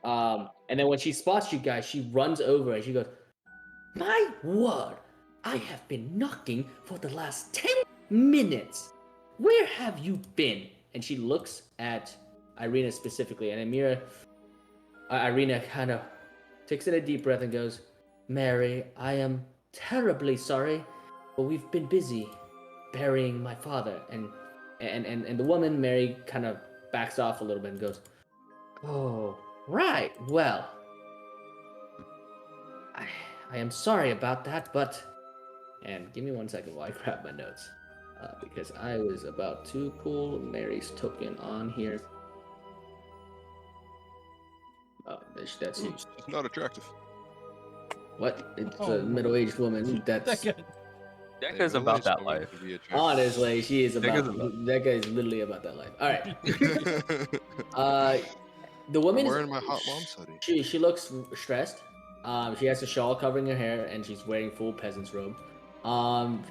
And then when she spots you guys, she runs over and she goes, "My word, I have been knocking for the last 10 minutes. Where have you been?" And she looks at Irina specifically, and Irina kind of takes in a deep breath and goes, "Mary, I am terribly sorry. but we've been busy burying my father. And the woman, Mary, kind of backs off a little bit and goes, "Oh, right. Well, I am sorry about that, but..." And give me 1 second while I grab my notes. Because I was about to pull Mary's token on here. Oh, that's you. Ooh, it's not attractive. What? It's Oh, a middle-aged woman. That's... Decca. Decca's A about middle-aged that woman life. can be attractive. Honestly, she is Decca's about... That guy is literally about that life. All right. The woman I'm is... wearing my hot mom's hoodie. She looks stressed. She has a shawl covering her hair, and she's wearing full peasant's robe. And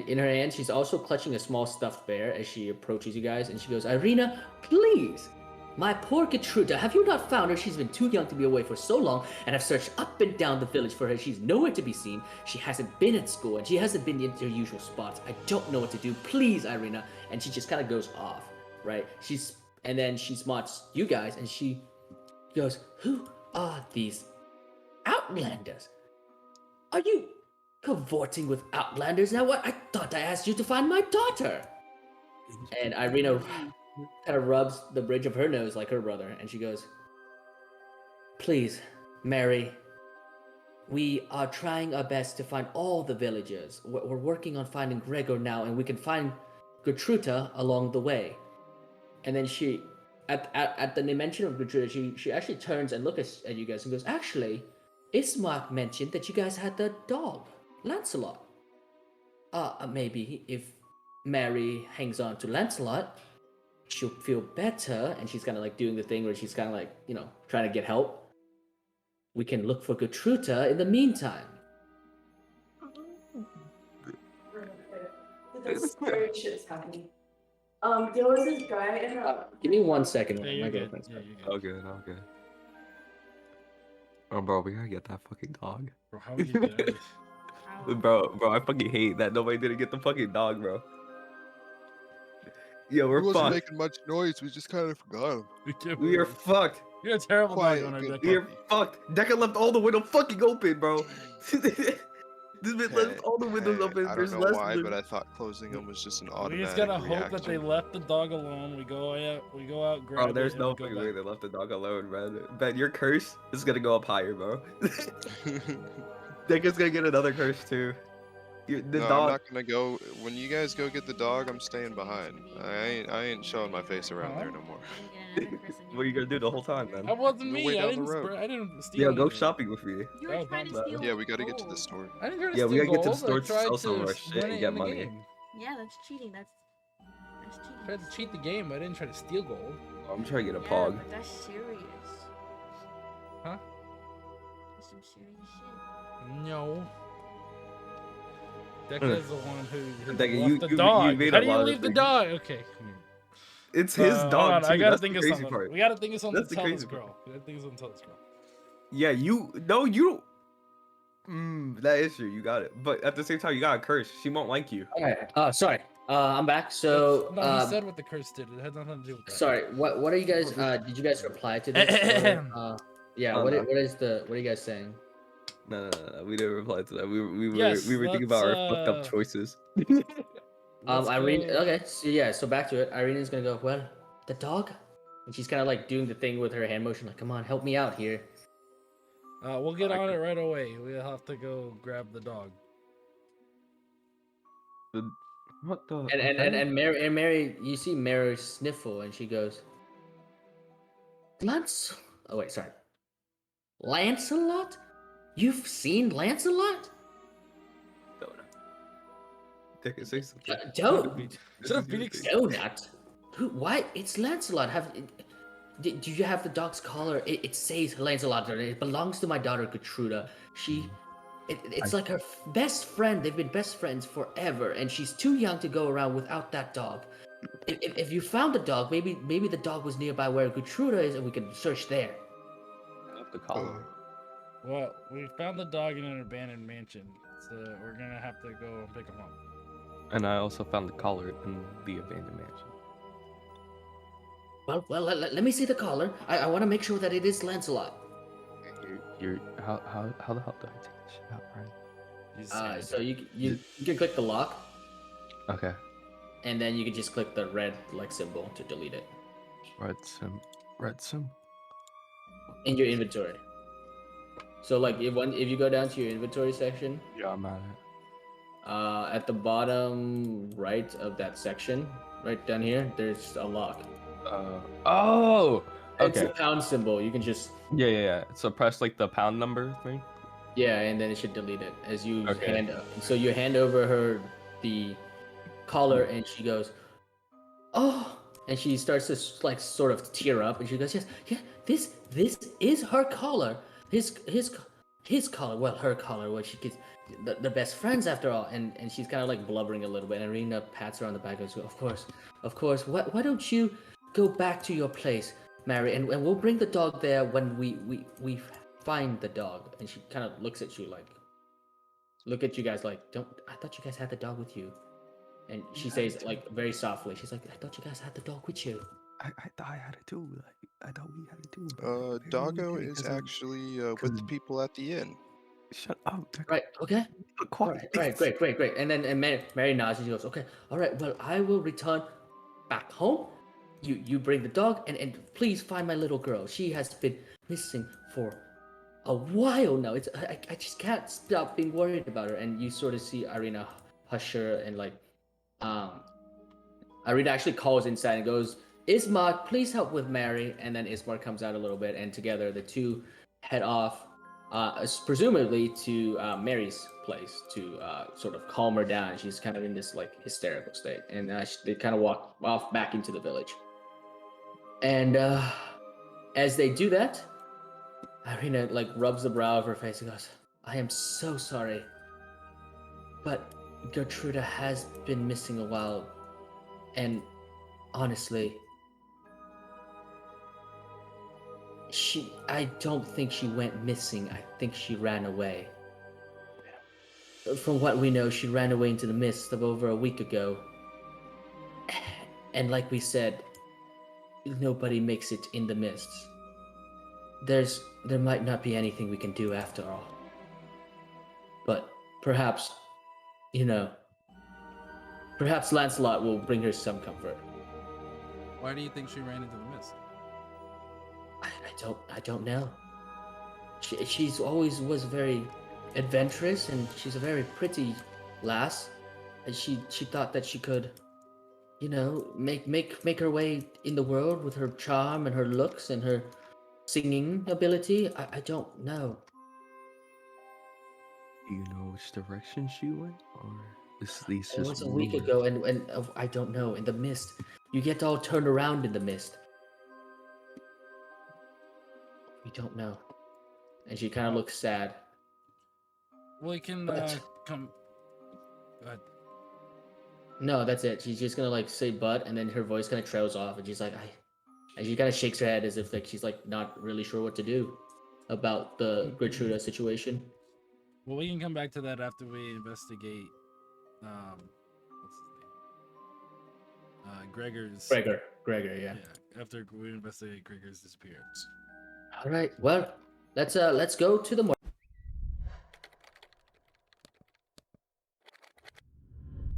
in her hand, she's also clutching a small stuffed bear as she approaches you guys, and she goes, "Irina, please! My poor Gertruda, have you not found her? She's been too young to be away for so long, and I've searched up and down the village for her. She's nowhere to be seen. She hasn't been at school, and she hasn't been in her usual spots. I don't know what to do. Please, Irina." And she just kind of goes off, right? And then she spots you guys, and she goes, "Who are these outlanders? Are you cavorting with outlanders now? What? I thought I asked you to find my daughter." And Irina kind of rubs the bridge of her nose like her brother, and she goes, "Please, Mary, we are trying our best to find all the villagers. We're working on finding Gregor now, and we can find Gertruda along the way." And then she, at the mention of Gertruda, she actually turns and looks at you guys and goes, "Actually, Ismark mentioned that you guys had the dog, Lancelot. Maybe if Mary hangs on to Lancelot, she'll feel better." And she's kind of like doing the thing where she's kind of like, trying to get help. "We can look for Gertruda in the meantime." This scary shit is happening. There was this guy in Give me 1 second. Yeah, My you're good. girlfriend's Yeah, back. you're good. Okay. Oh, bro, we gotta get that fucking dog. Bro, how would you get out of Ow. Bro, I fucking hate that nobody didn't get the fucking dog, bro. Yo, He we're wasn't fucked. making much noise. We just kind of forgot him. We are fucked. You're a terrible Quiet, dog owner, good Decca. We are fucked. Deca left all the windows fucking open, bro. This man left all the windows open. I There's don't know less why, than- but I thought closing them was just an We automatic just gotta reaction. hope that they left the dog alone. We go out, grab Bro, it, there's and no we go fucking way back. they left the dog alone, man. Ben, your curse is gonna go up higher, bro. Deca's gonna get another curse too. The No, I'm dog. not gonna go. When you guys go get the dog, I'm staying behind. I ain't showing my face around there no more. I'm gonna get another person What are you gonna do the whole time, man? That wasn't Go me. way I down the didn't. road. I didn't steal. Yeah, go anything. shopping with me. You That were was trying to not bad. steal Yeah, we gotta get to the gold. store. I didn't try to Yeah, we steal gotta get to the gold. store I to tried sell some of our win shit it and in get the money. game. Yeah, that's cheating. That's cheating. I tried to cheat the game. I didn't try to steal gold. I'm trying to get a Yeah, pog. but that's serious. Huh? That's some serious shit. No. Decca is the one who Decca, left you- the you dog. made How a do you lot of leave the things. dog? Okay. It's his Hold dog on, too. I gotta That's think the of crazy something. part. We gotta think of something That's to the tell this crazy part. girl. We gotta think of something to tell this girl. Yeah, you that is true. You got it. But at the same time, you got a curse. She won't like you. Okay. Sorry. I'm back. So, no, he said what the curse did. It had nothing to do with that. sorry. What are you guys? Did you guys reply to this? Or, yeah. Oh, What no. are you guys saying? No. We didn't reply to that. We Yes, were thinking about our fucked up let's, choices. Let's Irene. go- Okay. So back to it. Irene's gonna go. "Well, the dog," and she's kind of like doing the thing with her hand motion, like, "Come on, help me out here." We'll get on it right away. We'll have to go grab the dog. What the? And Mary, you see Mary sniffle, and she goes, "Lance." Oh wait, sorry. "Lancelot? You've seen Lancelot?" Take it, say something. Don't. Shut up, Phoenix. Donut? Who? Why? It's Lancelot. Do you have the dog's collar? It says Lancelot. It belongs to my daughter Gertruda. It's like her best friend. They've been best friends forever, and she's too young to go around without that dog. If you found the dog, maybe the dog was nearby where Gertruda is, and we can search there. The collar. Well, we found the dog in an abandoned mansion, so we're gonna have to go and pick him up. And I also found the collar in the abandoned mansion. Well, let me see the collar. I want to make sure that it is Lancelot. You're how the hell do I take this shit out, right? He's scared. So you can click the lock, Okay. and then you can just click the red like symbol to delete it Red sim. Red sim. in your inventory. So like if you go down to your inventory section, Yeah, I'm at it. at the bottom right of that section, right down here, there's a lock. Oh. It's Okay. a pound symbol. You can just Yeah. So press like the pound number thing. yeah, and then it should delete it as you Okay. hand. So you hand over her the collar, and she goes, "Oh!" And she starts to like sort of tear up, and she goes, "Yes, yeah, this is her collar. His collar. Well, her collar. Well, she gets the best friends after all." And she's kind of like blubbering a little bit. And Rena pats her on the back and goes, of course. Why don't you go back to your place, Mary, and we'll bring the dog there when we find the dog. And she kind of looks at you like, look at you guys like, don't. I thought you guys had the dog with you. And she says like very softly, she's like, I thought you guys had the dog with you. I thought I had it too. Like, I thought we had it too. Doggo is actually with the people at the inn. Shut up. Right, okay. All Quiet. right, great. And then Mary nods and she goes, okay, all right, well, I will return back home. You bring the dog and please find my little girl. She has been missing for a while now. I just can't stop being worried about her. And you sort of see Irina hush her and like Irina actually calls inside and goes, Ismar, please help with Mary. And then Ismar comes out a little bit, and together the two head off, presumably to Mary's place to sort of calm her down. She's kind of in this like hysterical state, and they kind of walk off back into the village. And as they do that, Irina like rubs the brow of her face and goes, I am so sorry, but Gertruda has been missing a while, and honestly, I don't think she went missing. I think she ran away. From what we know, she ran away into the mist of over a week ago. And like we said, nobody makes it in the mists. There might not be anything we can do after all. But perhaps, perhaps Lancelot will bring her some comfort. Why do you think she ran into the mist? I don't know. She's always was very adventurous, and she's a very pretty lass. And she thought that she could, make her way in the world with her charm and her looks and her singing ability. I don't know. Do you know which direction she went, or is these It just was a week rumors? ago, and I don't know. In the mist, you get all turned around in the mist. We don't know. And she kind of looks sad. We can But- come. Go ahead. No, that's it. She's just gonna like say "but," and then her voice kind of trails off, and she's like, and she kind of shakes her head as if like she's like not really sure what to do about the Gertruda situation. Well, we can come back to that after we investigate. What's his name? Gregor, Yeah. After we investigate Gregor's disappearance. All right. Well, let's go to the